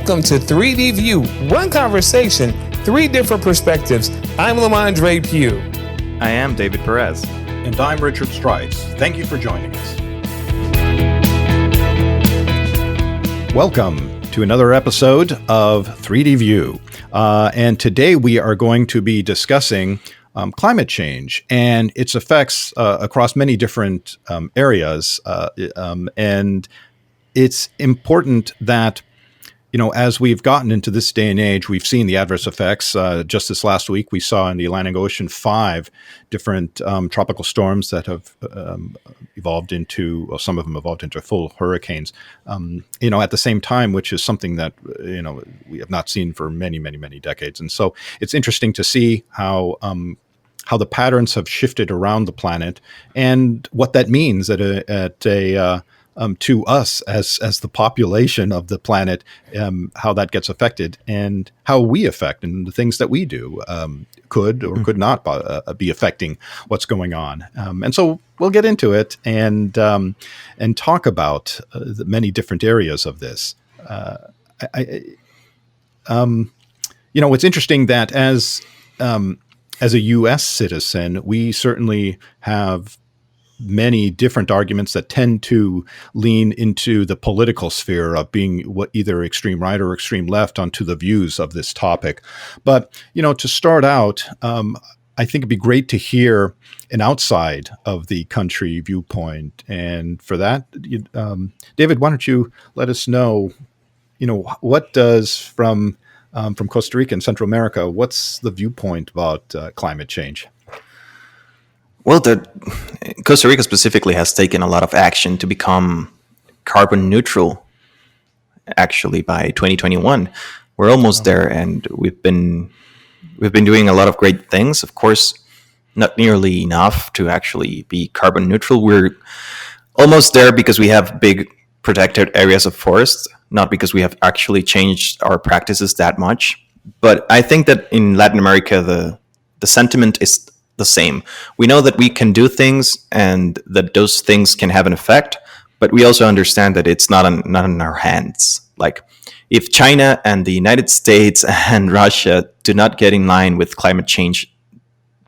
Welcome to 3D View, one conversation, three different perspectives. I'm Lamondre Pugh. I am David Perez. And I'm Richard Strice. Thank you for joining us. Welcome to another episode of 3D View. And today we are going to be discussing climate change and its effects across many different areas. And it's important that, you know, as we've gotten into this day and age, we've seen the adverse effects. Just this last week, we saw in the Atlantic Ocean 5 different tropical storms that have evolved into, well, some of them evolved into full hurricanes, at the same time, which is something that, we have not seen for many, many, many decades. And so it's interesting to see how the patterns have shifted around the planet and what that means to us as the population of the planet, how that gets affected and how we affect and the things that we do could or could not be affecting what's going on. And so we'll get into it and talk about the many different areas of this. It's interesting that as a U.S. citizen, we certainly have many different arguments that tend to lean into the political sphere of being either extreme right or extreme left onto the views of this topic. But, to start out, I think it'd be great to hear an outside of the country viewpoint. And for that, David, why don't you let us know, what does from Costa Rica and Central America, what's the viewpoint about climate change? Well, Costa Rica specifically has taken a lot of action to become carbon neutral. Actually, by 2021, we're almost there, and we've been doing a lot of great things. Of course, not nearly enough to actually be carbon neutral. We're almost there because we have big protected areas of forests, not because we have actually changed our practices that much. But I think that in Latin America, the sentiment is the same. We know that we can do things and that those things can have an effect, but we also understand that it's not in our hands. Like, if China and the United States and Russia do not get in line with climate change,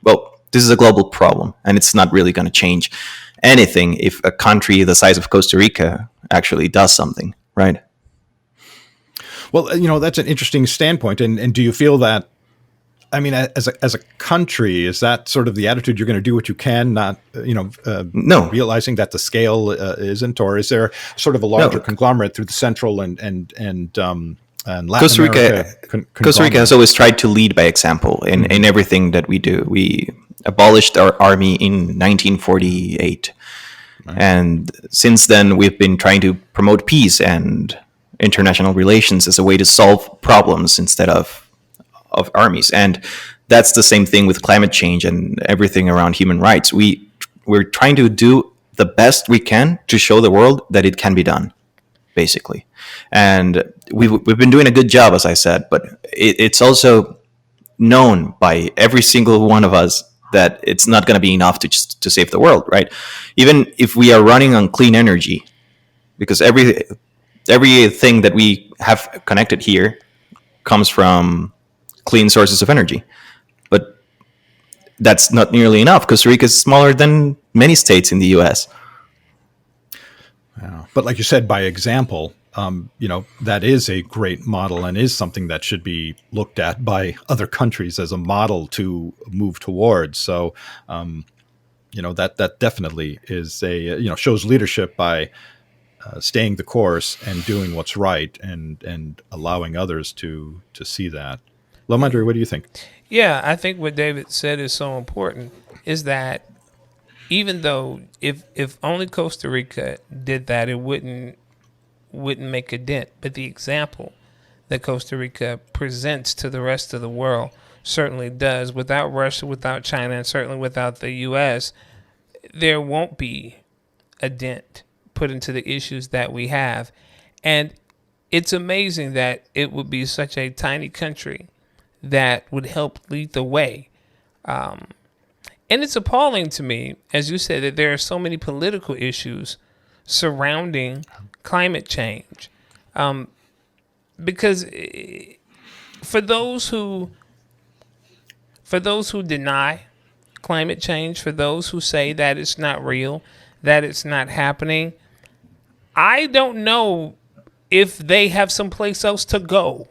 well, this is a global problem, and it's not really going to change anything if a country the size of Costa Rica actually does something, right? Well, that's an interesting standpoint. And do you feel that, I mean, as a country, is that sort of the attitude? You're going to do what you can, not no, realizing that the scale isn't, or is there sort of a larger conglomerate through the Central and Latin Costa Rica? America? Costa Rica has always tried to lead by example in everything that we do. We abolished our army in 1948, and since then we've been trying to promote peace and international relations as a way to solve problems instead of armies. And that's the same thing with climate change and everything around human rights. We're trying to do the best we can to show the world that it can be done, basically. And we've been doing a good job, as I said, but it's also known by every single one of us that it's not going to be enough to save the world, right? Even if we are running on clean energy, because everything that we have connected here comes from clean sources of energy, but that's not nearly enough. Costa Rica is smaller than many states in the U.S. Yeah. But like you said, by example, that is a great model and is something that should be looked at by other countries as a model to move towards. So, that definitely is shows leadership by staying the course and doing what's right and allowing others to see that. Lamondre, what do you think? Yeah, I think what David said is so important is that even though if only Costa Rica did that, it wouldn't make a dent. But the example that Costa Rica presents to the rest of the world certainly does. Without Russia, without China, and certainly without the U.S., there won't be a dent put into the issues that we have. And it's amazing that it would be such a tiny country that would help lead the way. And it's appalling to me, as you said, that there are so many political issues surrounding climate change. because for those who deny climate change, for those who say that it's not real, that it's not happening, I don't know if they have someplace else to go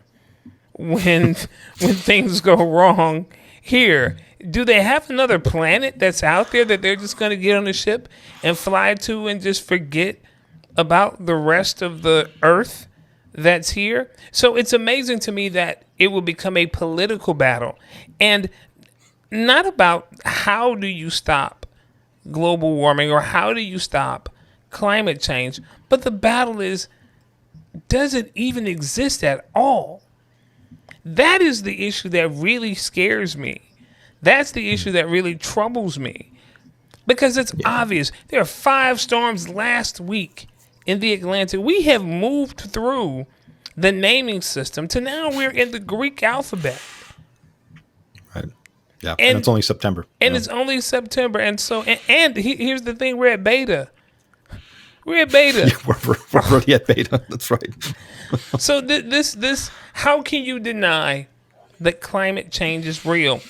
when things go wrong here. Do they have another planet that's out there that they're just going to get on a ship and fly to and just forget about the rest of the Earth that's here? So it's amazing to me that it will become a political battle, and not about how do you stop global warming or how do you stop climate change, but the battle is, does it even exist at all? That is the issue that really scares me. That's the issue that really troubles me, because it's obvious. There are 5 storms last week in the Atlantic. We have moved through the naming system to now we're in the Greek alphabet. Right. Yeah. And it's only September. And it's only September. And so, and here's the thing, we're at beta. We're at beta. Yeah, we're already at beta. That's right. So this, how can you deny that climate change is real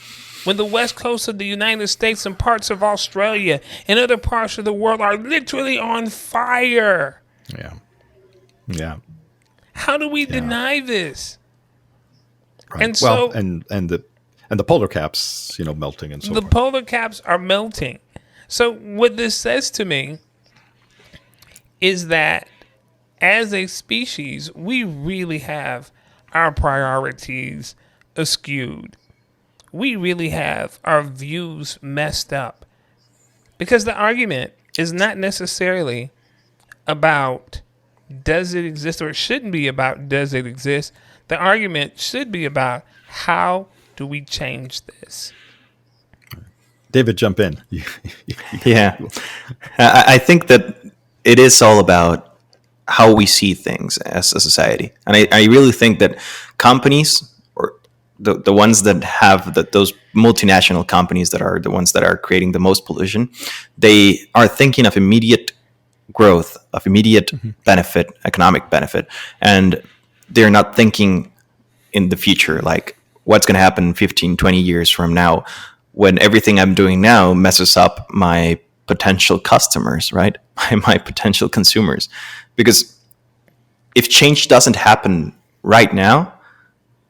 when the west coast of the United States and parts of Australia and other parts of the world are literally on fire? Yeah. Yeah. How do we deny this? Right. And so, and the polar caps, melting and so the forth. polar caps are melting. So what this says to me is that as a species, we really have our priorities askewed. We really have our views messed up. Because the argument is not necessarily about does it exist, or it shouldn't be about does it exist. The argument should be about how do we change this? David, jump in. Yeah. I think that it is all about how we see things as a society. And I really think that companies, or the ones that have those multinational companies that are the ones that are creating the most pollution, they are thinking of immediate growth, of immediate benefit, economic benefit. And they're not thinking in the future, like what's going to happen 15, 20 years from now when everything I'm doing now messes up my potential customers, right? My potential consumers. Because if change doesn't happen right now,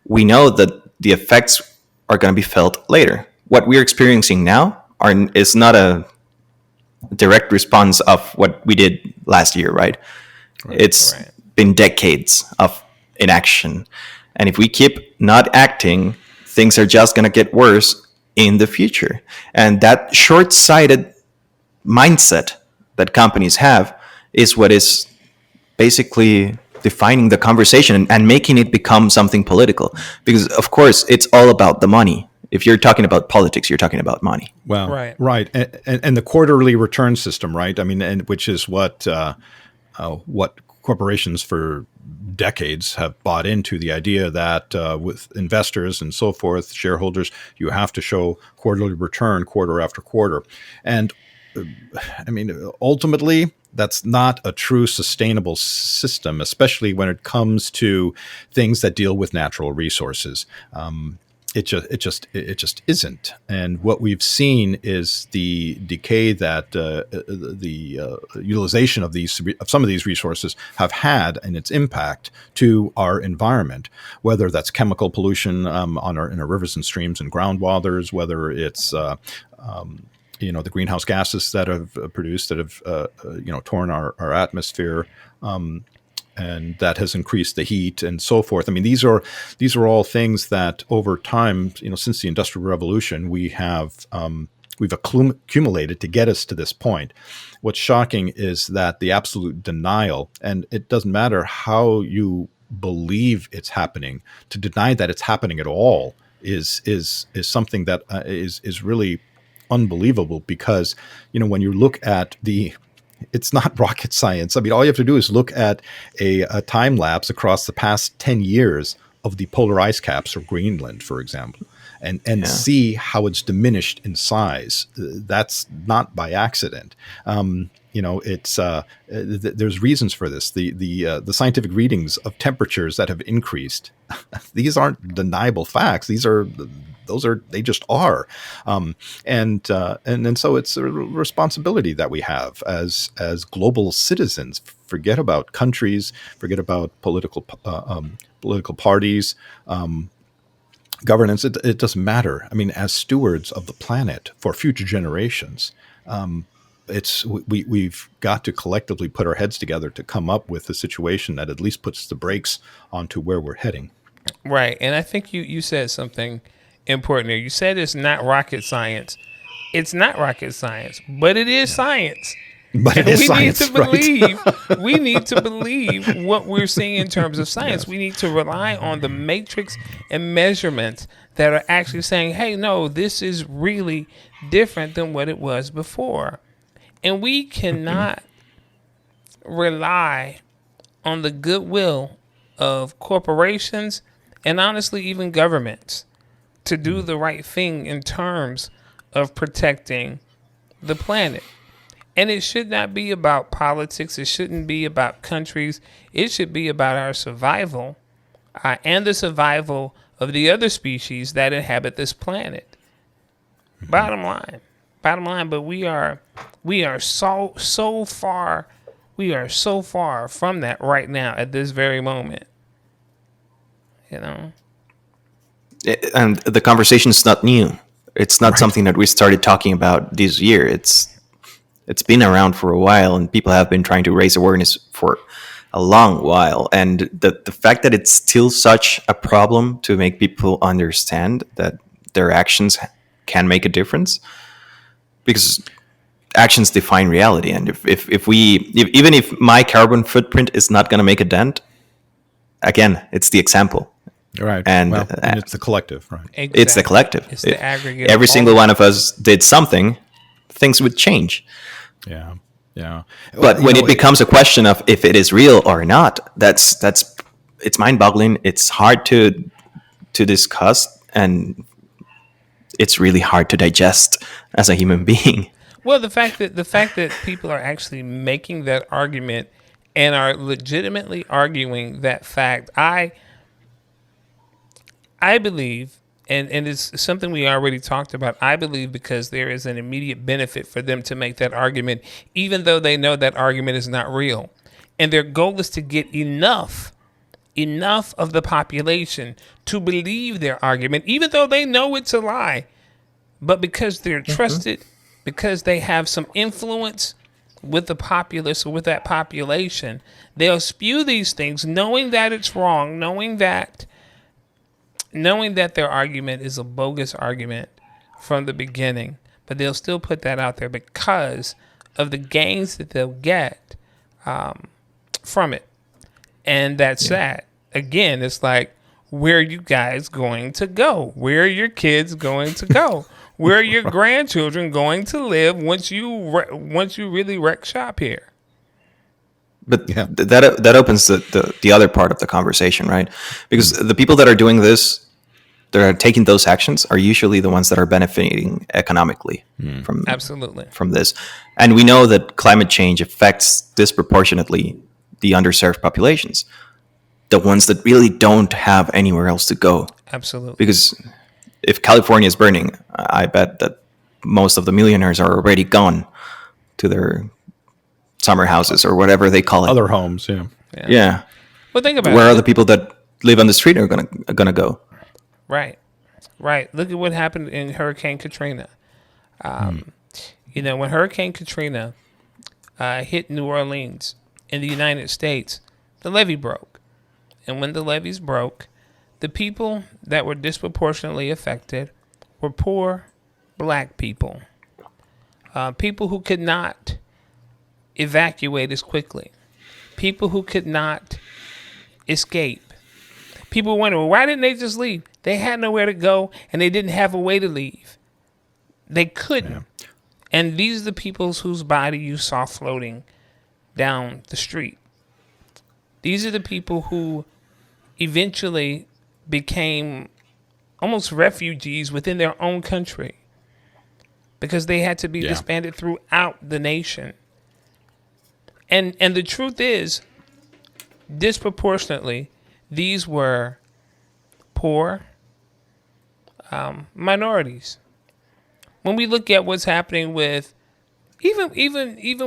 we know that the effects are going to be felt later. What we're experiencing now is not a direct response of what we did last year, right? It's been decades of inaction. And if we keep not acting, things are just going to get worse in the future. And that short-sighted mindset that companies have is what is basically defining the conversation and making it become something political. Because, of course, it's all about the money. If you're talking about politics, you're talking about money. Well, right. And the quarterly return system, right? I mean, and which is what corporations for decades have bought into, the idea that with investors and so forth, shareholders, you have to show quarterly return quarter after quarter. And I mean, ultimately, that's not a true sustainable system, especially when it comes to things that deal with natural resources. It just isn't. And what we've seen is the decay that the utilization of some of these resources have had, and its impact to our environment, whether that's chemical pollution in our rivers and streams and groundwaters, whether it's the greenhouse gases that have produced, that have torn our atmosphere, and that has increased the heat and so forth. I mean, these are all things that over time, since the Industrial Revolution, we've accumulated to get us to this point. What's shocking is that the absolute denial, and it doesn't matter how you believe it's happening, to deny that it's happening at all is something that is really unbelievable. Because when you look at it's not rocket science. I mean, all you have to do is look at a time lapse across the past 10 years of the polar ice caps of Greenland, for example. and see how it's diminished in size. That's not by accident. It's there's reasons for this. The scientific readings of temperatures that have increased. These aren't deniable facts. They just are, and so it's a responsibility that we have as global citizens. Forget about countries, forget about political parties, governance. It doesn't matter. I mean, as stewards of the planet for future generations, we've got to collectively put our heads together to come up with a situation that at least puts the brakes onto where we're heading. Right. And I think you said something important there. You said it's not rocket science. It's not rocket science, but it is science. But it is science, We need to believe what we're seeing in terms of science. Yes. We need to rely on the matrix and measurements that are actually saying, hey, no, this is really different than what it was before. And we cannot rely on the goodwill of corporations and honestly even governments to do the right thing in terms of protecting the planet. And it should not be about politics. It shouldn't be about countries. It should be about our survival and the survival of the other species that inhabit this planet. Mm-hmm. Bottom line. But we are so far. We are so far from that right now at this very moment. And the conversation is not new. It's not something that we started talking about this year. It's been around for a while, and people have been trying to raise awareness for a long while. And the fact that it's still such a problem to make people understand that their actions can make a difference, because actions define reality. And even if my carbon footprint is not going to make a dent, again, it's the example. Right. And it's the collective, right? Exactly. It's the collective. It's the aggregate. Every single one of us did something, things would change. Yeah. But when it becomes a question of if it is real or not, it's mind-boggling. It's hard to discuss, and it's really hard to digest as a human being. Well, the fact that people are actually making that argument and are legitimately arguing that fact, I believe, and it's something we already talked about, I believe because there is an immediate benefit for them to make that argument, even though they know that argument is not real. And their goal is to get enough of the population to believe their argument, even though they know it's a lie. But because they're trusted, because they have some influence with the populace or with that population, they'll spew these things knowing that it's wrong, knowing that their argument is a bogus argument from the beginning, but they'll still put that out there because of the gains that they'll get from it. And that's that. Again, it's like, where are you guys going to go? Where are your kids going to go? Where are your grandchildren going to live once you really wreck shop here? But that opens the other part of the conversation, right? Because the people that are doing this, that are taking those actions, are usually the ones that are benefiting economically from this. And we know that climate change affects disproportionately the underserved populations, the ones that really don't have anywhere else to go. Absolutely. Because if California is burning, I bet that most of the millionaires are already gone to their summer houses or whatever they call it. Other homes, yeah. Well, think about where are the people that live on the street are gonna go? Right. Look at what happened in Hurricane Katrina. When Hurricane Katrina hit New Orleans in the United States, the levee broke. And when the levees broke, the people that were disproportionately affected were poor black people. People who could not evacuate as quickly. People who could not escape. People wonder, well, why didn't they just leave? They had nowhere to go, and they didn't have a way to leave. They couldn't. Yeah. And these are the people whose body you saw floating down the street. These are the people who eventually became almost refugees within their own country because they had to be Yeah. disbanded throughout the nation. And the truth is, disproportionately, these were poor minorities. When we look at what's happening with even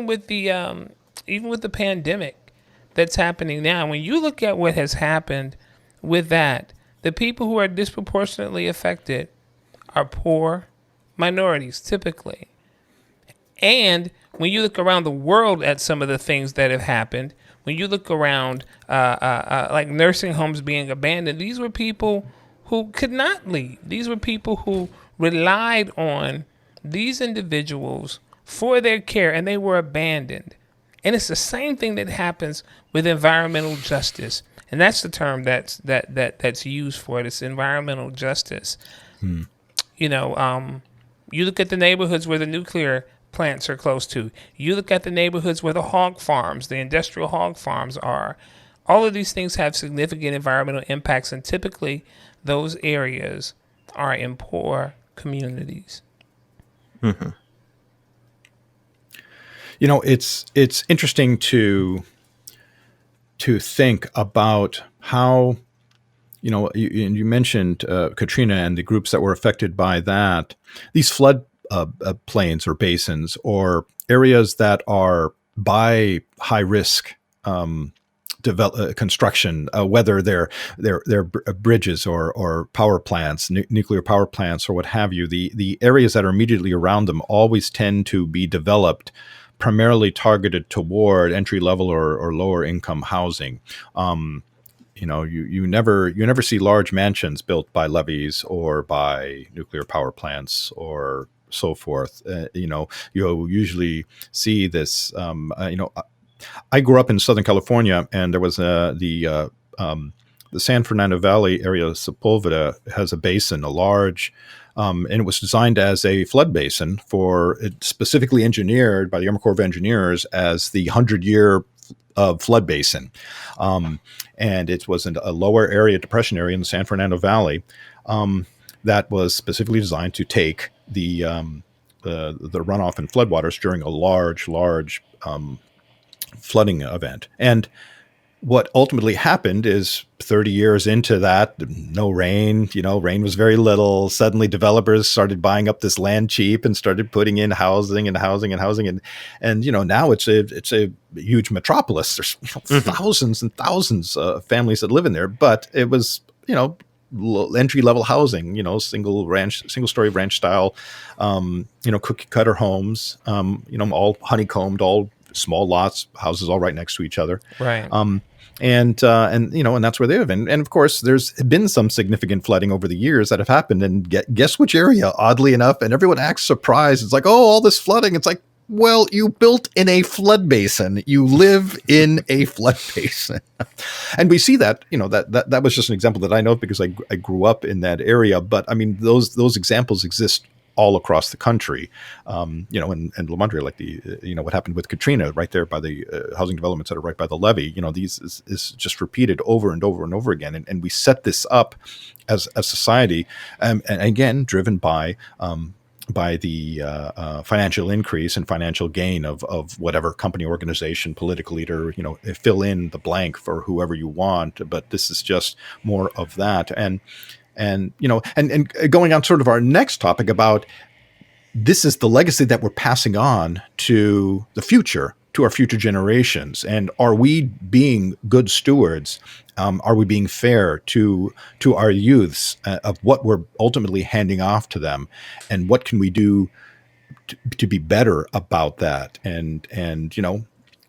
with the even with the pandemic that's happening now, when you look at what has happened with that, the people who are disproportionately affected are poor minorities typically. And when you look around the world at some of the things that have happened, when you look around, like nursing homes being abandoned, these were people who could not leave. These were people who relied on these individuals for their care, and they were abandoned. And it's the same thing that happens with environmental justice, and that's the term that's used for it. It's environmental justice. You know, you look at the neighborhoods where the nuclear plants are close to. You look at the neighborhoods where the hog farms, the industrial hog farms are. All of these things have significant environmental impacts, and typically those areas are in poor communities. Mm-hmm. You know, it's interesting to think about how, you know, you mentioned Katrina and the groups that were affected by that. These flood plains or basins or areas that are by high risk construction, whether they're bridges or power plants, nuclear power plants or what have you. The areas that are immediately around them always tend to be developed primarily targeted toward entry level or lower income housing. You know, you never see large mansions built by levees or by nuclear power plants or so forth. You know, you usually see this. You know, I grew up in Southern California, and there was the San Fernando Valley area, Sepulveda, has a basin, a large. And it was designed as a flood basin specifically engineered by the Army Corps of Engineers as the 100-year flood basin. And it was a lower area, depression area in the San Fernando Valley that was specifically designed to take the runoff and floodwaters during a large flooding event. And what ultimately happened is 30 years into that, no rain, rain was very little. Suddenly developers started buying up this land cheap and started putting in housing. And, now it's a huge metropolis. There's thousands and thousands of families that live in there, but it was, entry level housing, single story ranch style, cookie cutter homes, all honeycombed, all small lots, houses all right next to each other. Right. And that's where they live. And of course, there's been some significant flooding over the years that have happened. And guess which area, oddly enough, and everyone acts surprised. It's like, oh, all this flooding. It's like, well, you built in a flood basin. You live in a flood basin. And we see that, that was just an example that I know because I grew up in that area. But I mean, those examples exist all across the country, and Lamondre, like what happened with Katrina right there by the housing developments that are right by the levee, these is just repeated over and over and over again. And we set this up as a society, and again, driven by the financial increase and financial gain of whatever company, organization, political leader, fill in the blank for whoever you want. But this is just more of that. And going on sort of our next topic about this is the legacy that we're passing on to the future, to our future generations. And are we being good stewards? Are we being fair to our youths of what we're ultimately handing off to them? And what can we do to be better about that? And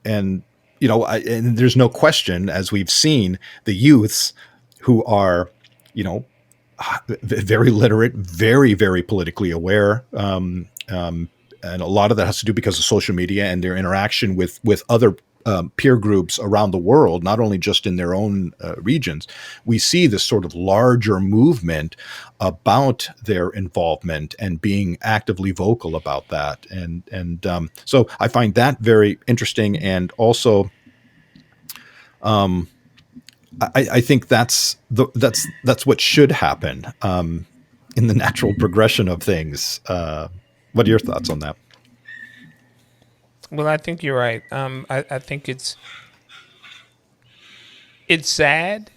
there's no question, as we've seen, the youths who are, very literate, very, very politically aware. And a lot of that has to do because of social media and their interaction with other peer groups around the world, not only just in their own regions. We see this sort of larger movement about their involvement and being actively vocal about that. And so I find that very interesting. And also, I think that's what should happen. in the natural progression of things. What are your thoughts on that? Well, I think you're right. I think it's sad,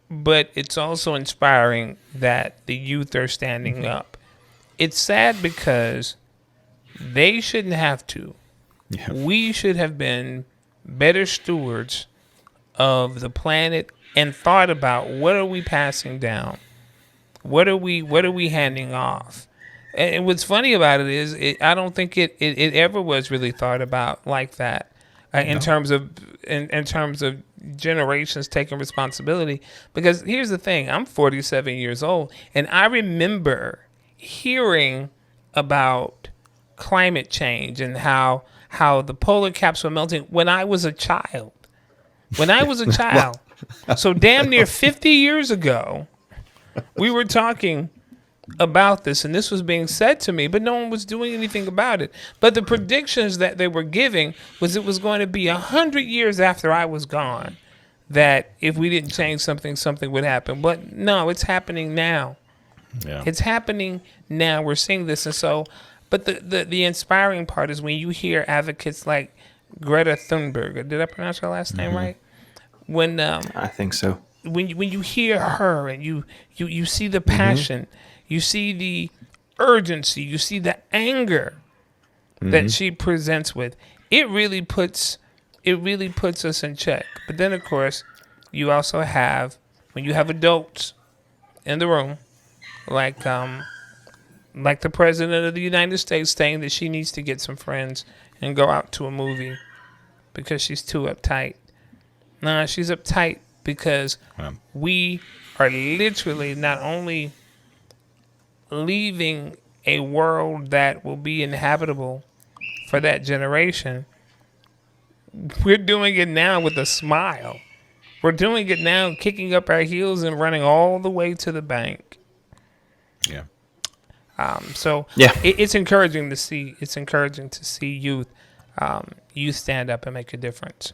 but it's also inspiring that the youth are standing up. It's sad because they shouldn't have to. Yeah. We should have been better stewards of the planet and thought about what are we passing down? What are we handing off? And what's funny about it is I don't think it ever was really thought about like that in No. terms of in terms of generations taking responsibility. Because here's the thing: I'm 47 years old, and I remember hearing about climate change and how the polar caps were melting when I was a child. When I was a child, so damn near 50 years ago, we were talking about this, and this was being said to me, but no one was doing anything about it. But the predictions that they were giving was it was going to be 100 years after I was gone that if we didn't change something, something would happen. But no, it's happening now. Yeah. It's happening now. We're seeing this, and so. But the inspiring part is when you hear advocates like Greta Thunberg. Did I pronounce her last name right? When I think so. when you hear her and you see the passion, you see the urgency, you see the anger that she presents with, it really puts us in check. But then of course, you also have when you have adults in the room, like the president of the United States saying that she needs to get some friends and go out to a movie because she's too uptight. Nah, she's uptight because we are literally not only leaving a world that will be inhabitable for that generation, we're doing it now with a smile. We're doing it now, kicking up our heels and running all the way to the bank. Yeah. So Yeah. it's encouraging to see. It's encouraging to see youth stand up and make a difference.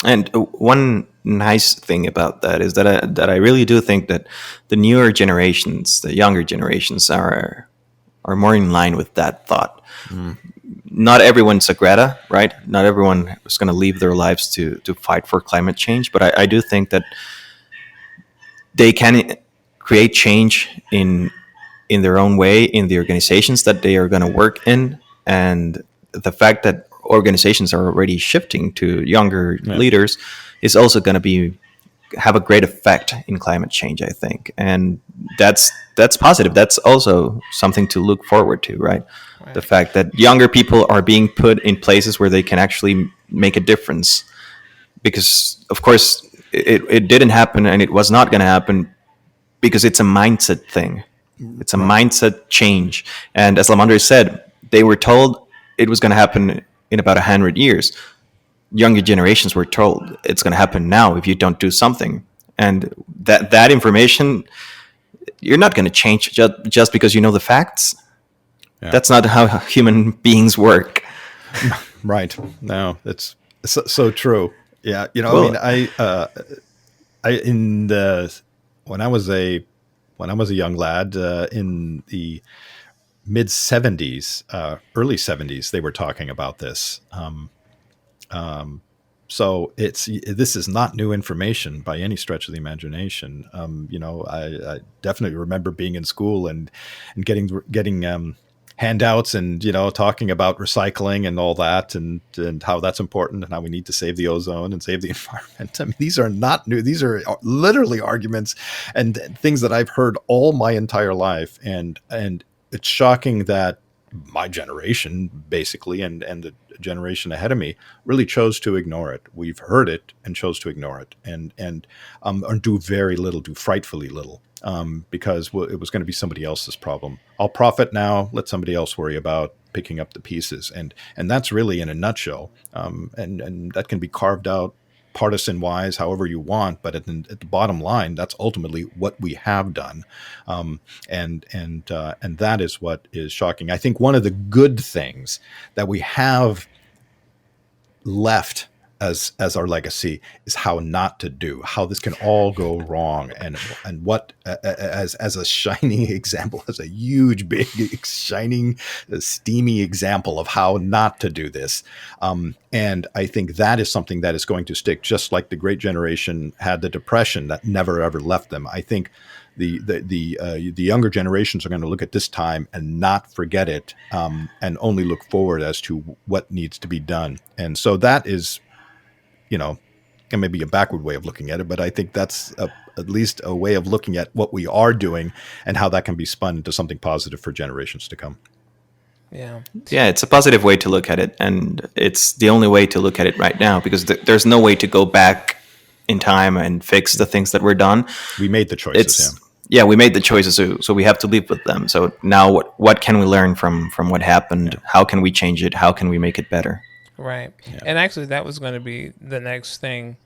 And one nice thing about that is that I really do think that the newer generations, the younger generations, are more in line with that thought. Not everyone's a Greta, right? Not everyone is going to leave their lives to fight for climate change, but I do think that they can create change in their own way in the organizations that they are going to work in, and the fact that organizations are already shifting to younger leaders is also going to have a great effect in climate change, I think, and that's positive. That's also something to look forward to, right? The fact that younger people are being put in places where they can actually make a difference, because of course it didn't happen, and it was not going to happen because it's a mindset thing. It's a mindset change. And as Lamondre said, they were told it was going to happen in about 100 years. Younger generations were told it's going to happen now if you don't do something. And that information, you're not going to change just because you know the facts. Yeah. That's not how human beings work. Right. No, it's so true. Yeah. You know, well, I mean, when I was a young lad in the mid 70s, early 70s, they were talking about this. So this is not new information by any stretch of the imagination. You know, I definitely remember being in school and getting handouts and, you know, talking about recycling and all that and how that's important and how we need to save the ozone and save the environment. I mean, these are not new. These are literally arguments and things that I've heard all my entire life. And it's shocking that my generation, basically, and the generation ahead of me really chose to ignore it. We've heard it and chose to ignore it and do very little, do frightfully little. Because it was going to be somebody else's problem. I'll profit now. Let somebody else worry about picking up the pieces. And that's really in a nutshell. And that can be carved out partisan wise, however you want. But at the bottom line, that's ultimately what we have done. And that is what is shocking. I think one of the good things that we have left as our legacy is how not to do, how this can all go wrong, and what as a shining example, as a huge, big, shining, steamy example of how not to do this. And I think that is something that is going to stick, just like the Great Generation had the Depression that never ever left them. I think the younger generations are going to look at this time and not forget it, and only look forward as to what needs to be done. And so that is, and maybe a backward way of looking at it, but I think that's at least a way of looking at what we are doing and how that can be spun into something positive for generations to come. Yeah. Yeah, it's a positive way to look at it, and it's the only way to look at it right now, because there's no way to go back in time and fix the things that were done. We made the choices. Yeah, we made the choices, so we have to live with them. So now what can we learn from what happened? Yeah. How can we change it? How can we make it better? Right. Yeah. And actually, that was going to be the next thing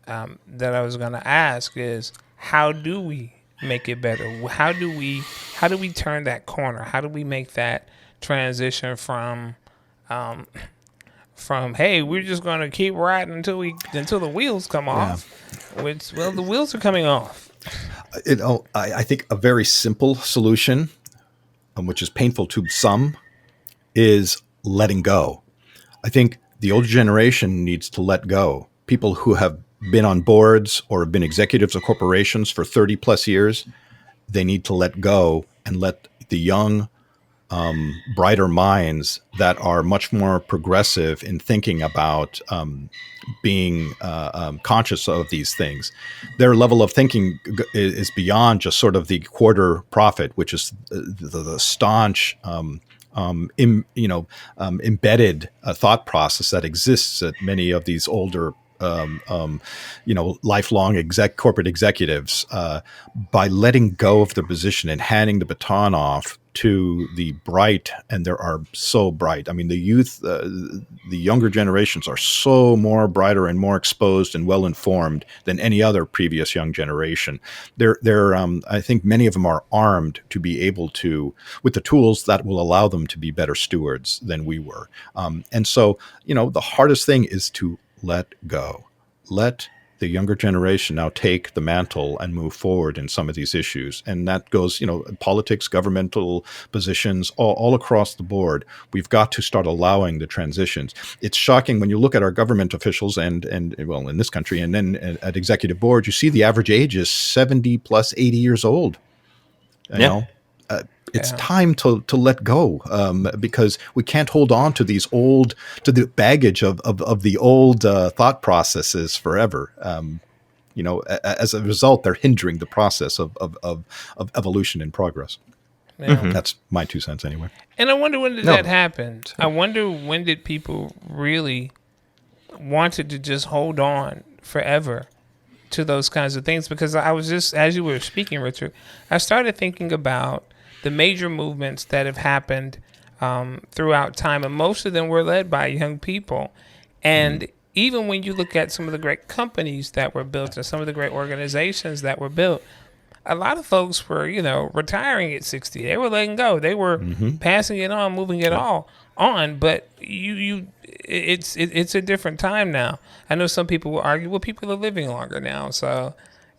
that I was going to ask is, how do we make it better? How do we turn that corner? How do we make that transition from hey, we're just going to keep riding until the wheels come off? Which, well, the wheels are coming off. I think a very simple solution, which is painful to some, is letting go. I think the older generation needs to let go. People who have been on boards or have been executives of corporations for 30 plus years, they need to let go and let the young, brighter minds that are much more progressive in thinking about being conscious of these things. Their level of thinking is beyond just sort of the quarter profit, which is the staunch, embedded thought process that exists at many of these older, lifelong corporate executives. By letting go of their position and handing the baton off to the bright, and there are so bright. I mean, the youth, the younger generations are so more brighter and more exposed and well informed than any other previous young generation. I think many of them are armed to be able to, with the tools that will allow them to be better stewards than we were. And so, the hardest thing is to let go. Let the younger generation now take the mantle and move forward in some of these issues. And that goes, politics, governmental positions, all across the board. We've got to start allowing the transitions. It's shocking when you look at our government officials and in this country, and then at executive board, you see the average age is 70 plus 80 years old. It's time to let go, because we can't hold on to the baggage of the old thought processes forever. As a result, they're hindering the process of evolution and progress. Yeah. Mm-hmm. That's my 2 cents anyway. And I wonder, when did that happen? I wonder, when did people really wanted to just hold on forever to those kinds of things? Because I was just, as you were speaking, Richard, I started thinking about the major movements that have happened throughout time, and most of them were led by young people. And even when you look at some of the great companies that were built and some of the great organizations that were built, a lot of folks were, retiring at 60. They were letting go. They were passing it on, moving it all on. But it's a different time now. I know some people will argue, well, people are living longer now, so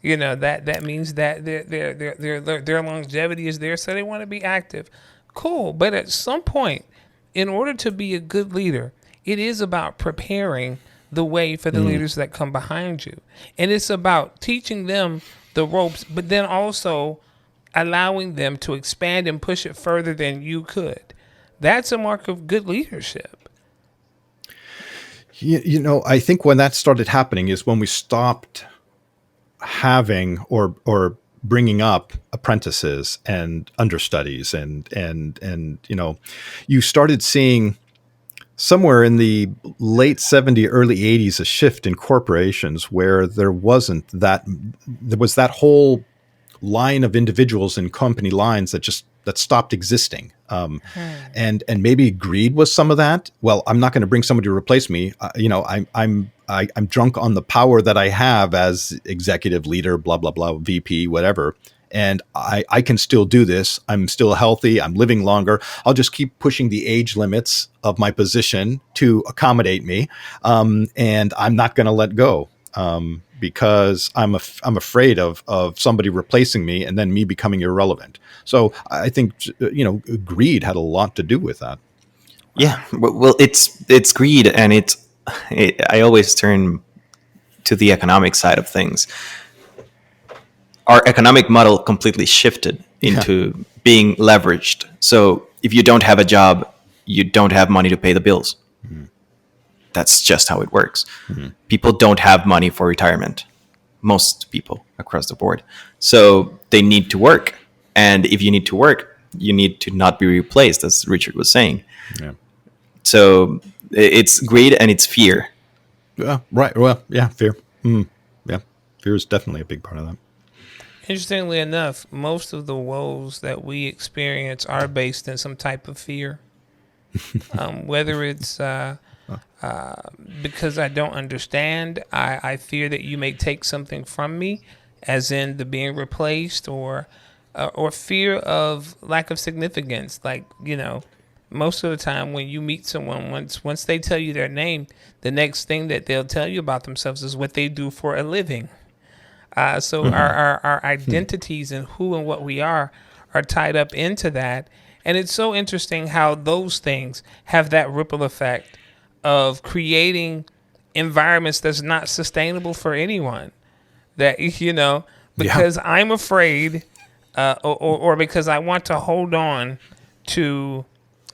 that means that their longevity is there, so they want to be active. Cool. But at some point, in order to be a good leader, it is about preparing the way for the leaders that come behind you. And it's about teaching them the ropes, but then also allowing them to expand and push it further than you could. That's a mark of good leadership. I think when that started happening is when we stopped having or bringing up apprentices and understudies, and you started seeing somewhere in the late 70s, early 80s, a shift in corporations where there was that whole line of individuals in company lines that stopped existing. And maybe greed was some of that. Well, I'm not going to bring somebody to replace me. I'm drunk on the power that I have as executive leader, blah, blah, blah, VP, whatever. and I can still do this. I'm still healthy. I'm living longer. I'll just keep pushing the age limits of my position to accommodate me, and I'm not going to let go. Because I'm afraid of somebody replacing me and then me becoming irrelevant. So I think greed had a lot to do with that. Yeah, well, it's greed, and I always turn to the economic side of things. Our economic model completely shifted into being leveraged. So if you don't have a job, you don't have money to pay the bills. Mm-hmm. That's just how it works. Mm-hmm. People don't have money for retirement. Most people across the board. So they need to work. And if you need to work, you need to not be replaced, as Richard was saying. Yeah. So it's greed and it's fear. Yeah, right. Well, yeah, fear. Yeah, fear is definitely a big part of that. Interestingly enough, most of the woes that we experience are based in some type of fear. Whether it's because I don't understand, I fear that you may take something from me, as in the being replaced, or fear of lack of significance. Like, most of the time when you meet someone, once they tell you their name, the next thing that they'll tell you about themselves is what they do for a living. So mm-hmm. our identities and who and what we are tied up into that. And it's so interesting how those things have that ripple effect of creating environments that's not sustainable for anyone. That, because I'm afraid or because I want to hold on to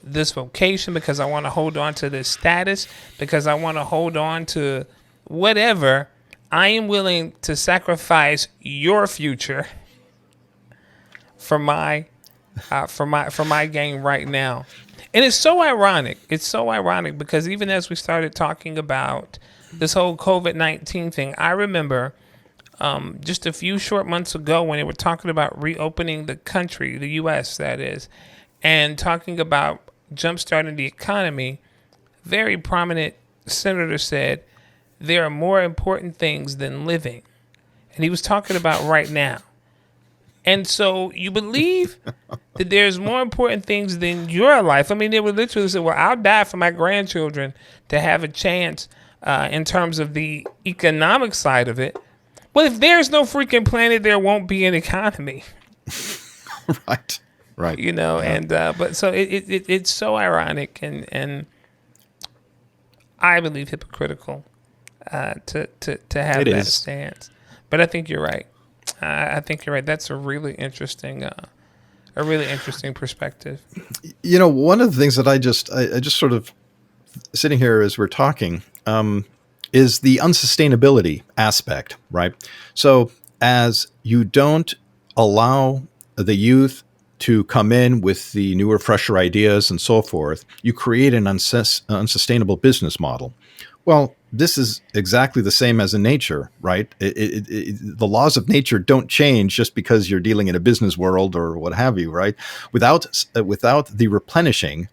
this vocation, because I want to hold on to this status, because I want to hold on to whatever, I am willing to sacrifice your future for my gain right now. And it's so ironic. It's so ironic because even as we started talking about this whole COVID-19 thing, I remember just a few short months ago when they were talking about reopening the country, the U.S. that is, and talking about jumpstarting the economy, very prominent senator said, there are more important things than living. And he was talking about right now. And so you believe that there's more important things than your life. I mean, they would literally say, well, I'll die for my grandchildren to have a chance in terms of the economic side of it. Well, if there's no freaking planet, there won't be an economy. Right. And but so it's so ironic and I believe hypocritical to have that stance. But I think you're right. That's a really interesting perspective. One of the things that I just sort of sitting here as we're talking is the unsustainability aspect, right? So as you don't allow the youth to come in with the newer, fresher ideas and so forth, you create an unsustainable business model. Well, this is exactly the same as in nature, right? The laws of nature don't change just because you're dealing in a business world or what have you, right? Without the replenishing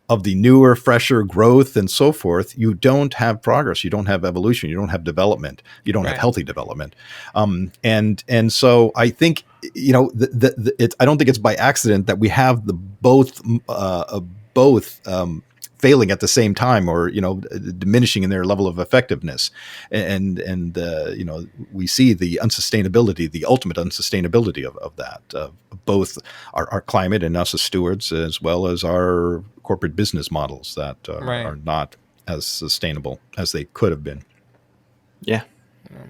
of the newer, fresher growth and so forth, you don't have progress, you don't have evolution, you don't have development, you don't have healthy development. And so I think, I don't think it's by accident that we have the both failing at the same time, or diminishing in their level of effectiveness, and we see the unsustainability, the ultimate unsustainability of that, both our climate and us as stewards, as well as our corporate business models that are not as sustainable as they could have been.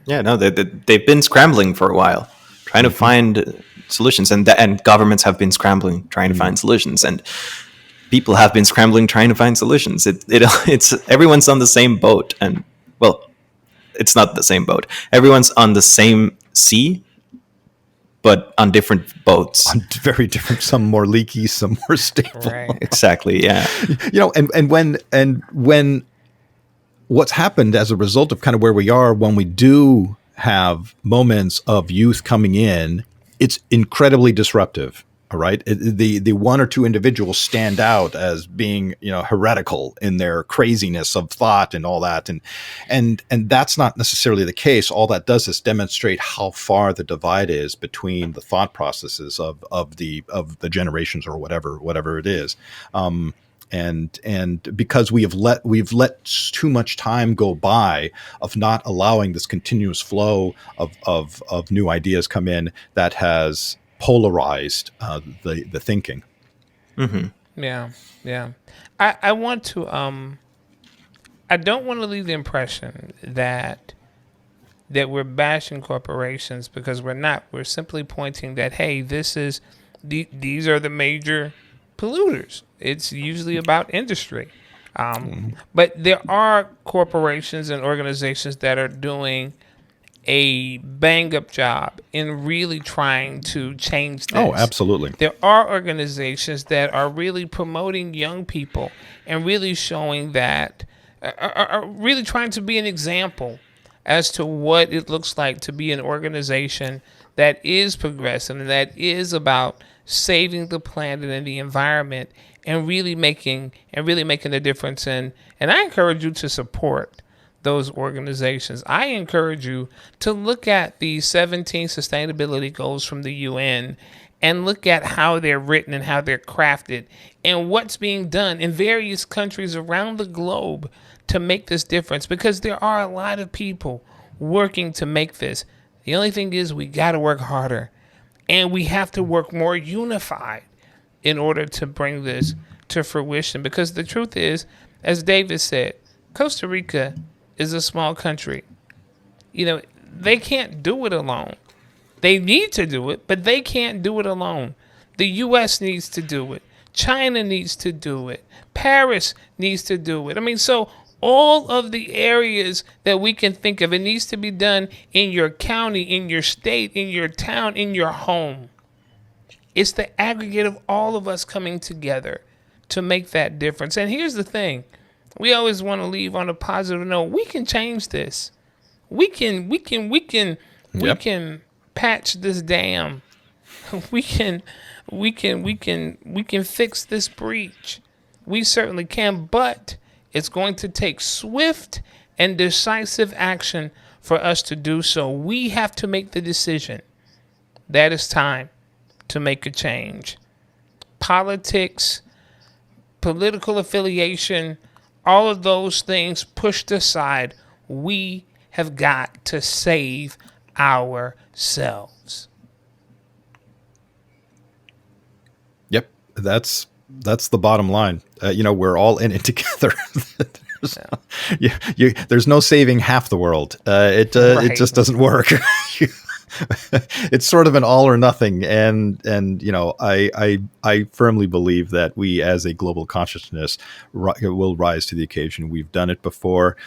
No, they've been scrambling for a while, trying to find solutions, and governments have been scrambling trying to find solutions, and people have been scrambling trying to find solutions. It's everyone's on the same boat, and well, it's not the same boat. Everyone's on the same sea, but on different boats. On very different. Some more leaky, some more stable. Right. Exactly. Yeah. And when what's happened as a result of kind of where we are, when we do have moments of youth coming in, it's incredibly disruptive. All right. The one or two individuals stand out as being, heretical in their craziness of thought and all that. And that's not necessarily the case. All that does is demonstrate how far the divide is between the thought processes of the generations or whatever it is. And because we've let too much time go by of not allowing this continuous flow of new ideas come in, that has polarized the thinking. Mm-hmm. Yeah. I want to I don't want to leave the impression that we're bashing corporations, because we're not. We're simply pointing that, hey, these are the major polluters. It's usually about industry. But there are corporations and organizations that are doing a bang-up job in really trying to change this. Oh, absolutely. There are organizations that are really promoting young people and really showing that, are really trying to be an example as to what it looks like to be an organization that is progressive and that is about saving the planet and the environment and really making a difference. And I encourage you to support those organizations. I encourage you to look at the 17 sustainability goals from the UN and look at how they're written and how they're crafted and what's being done in various countries around the globe to make this difference, because there are a lot of people working to make this. The only thing is we got to work harder, and we have to work more unified in order to bring this to fruition, because the truth is, as David said, Costa Rica is a small country. They can't do it alone. They need to do it, but they can't do it alone. The U.S. needs to do it. China needs to do it. Paris needs to do it. So all of the areas that we can think of, it needs to be done in your county, in your state, in your town, in your home. It's the aggregate of all of us coming together to make that difference. And here's the thing. We always want to leave on a positive note. We can change this. We can patch this dam. We can fix this breach. We certainly can, but it's going to take swift and decisive action for us to do so. We have to make the decision that it's time to make a change. Politics, political affiliation, all of those things pushed aside, we have got to save ourselves. Yep, that's the bottom line. We're all in it together. There's no saving half the world. It just doesn't work. It's sort of an all or nothing, and I firmly believe that we, as a global consciousness, will rise to the occasion. We've done it before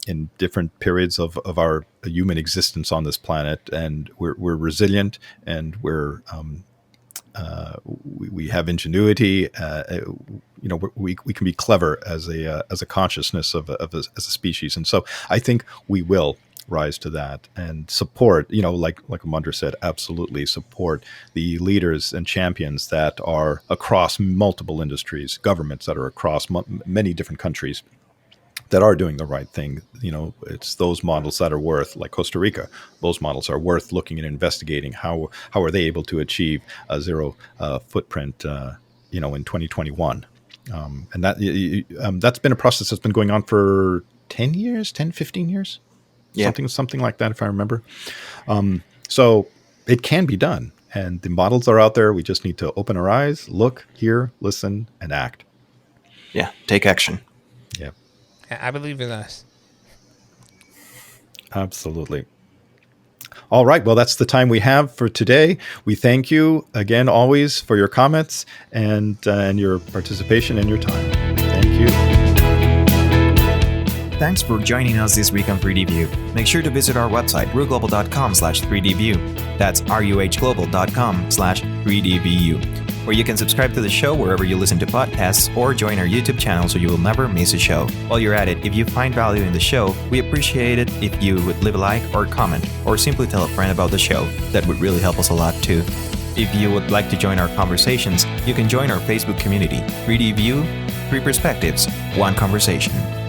in different periods of our human existence on this planet, and we're resilient, and we have ingenuity. We can be clever as a consciousness as a species, and so I think we will rise to that and support, like Amandra said, absolutely support the leaders and champions that are across multiple industries, governments that are across many different countries that are doing the right thing. It's those models that are worth, like Costa Rica, those models are worth looking and investigating. How are they able to achieve a zero footprint, in 2021? And that's been a process that's been going on for 10 years, 10, 15 years. Yeah. Something like that, if I remember. So it can be done, and the models are out there. We just need to open our eyes, look, hear, listen, and act. Yeah, take action. Yeah. I believe in us. Absolutely. All right. Well, that's the time we have for today. We thank you again, always, for your comments and your participation and your time. Thank you. Thanks for joining us this week on 3D View. Make sure to visit our website, ruglobal.com/3dview. That's ruhglobal.com/3dvu, where you can subscribe to the show wherever you listen to podcasts, or join our YouTube channel so you will never miss a show. While you're at it, if you find value in the show, we appreciate it if you would leave a like or comment, or simply tell a friend about the show. That would really help us a lot too. If you would like to join our conversations, you can join our Facebook community, 3D View, 3 Perspectives, 1 Conversation.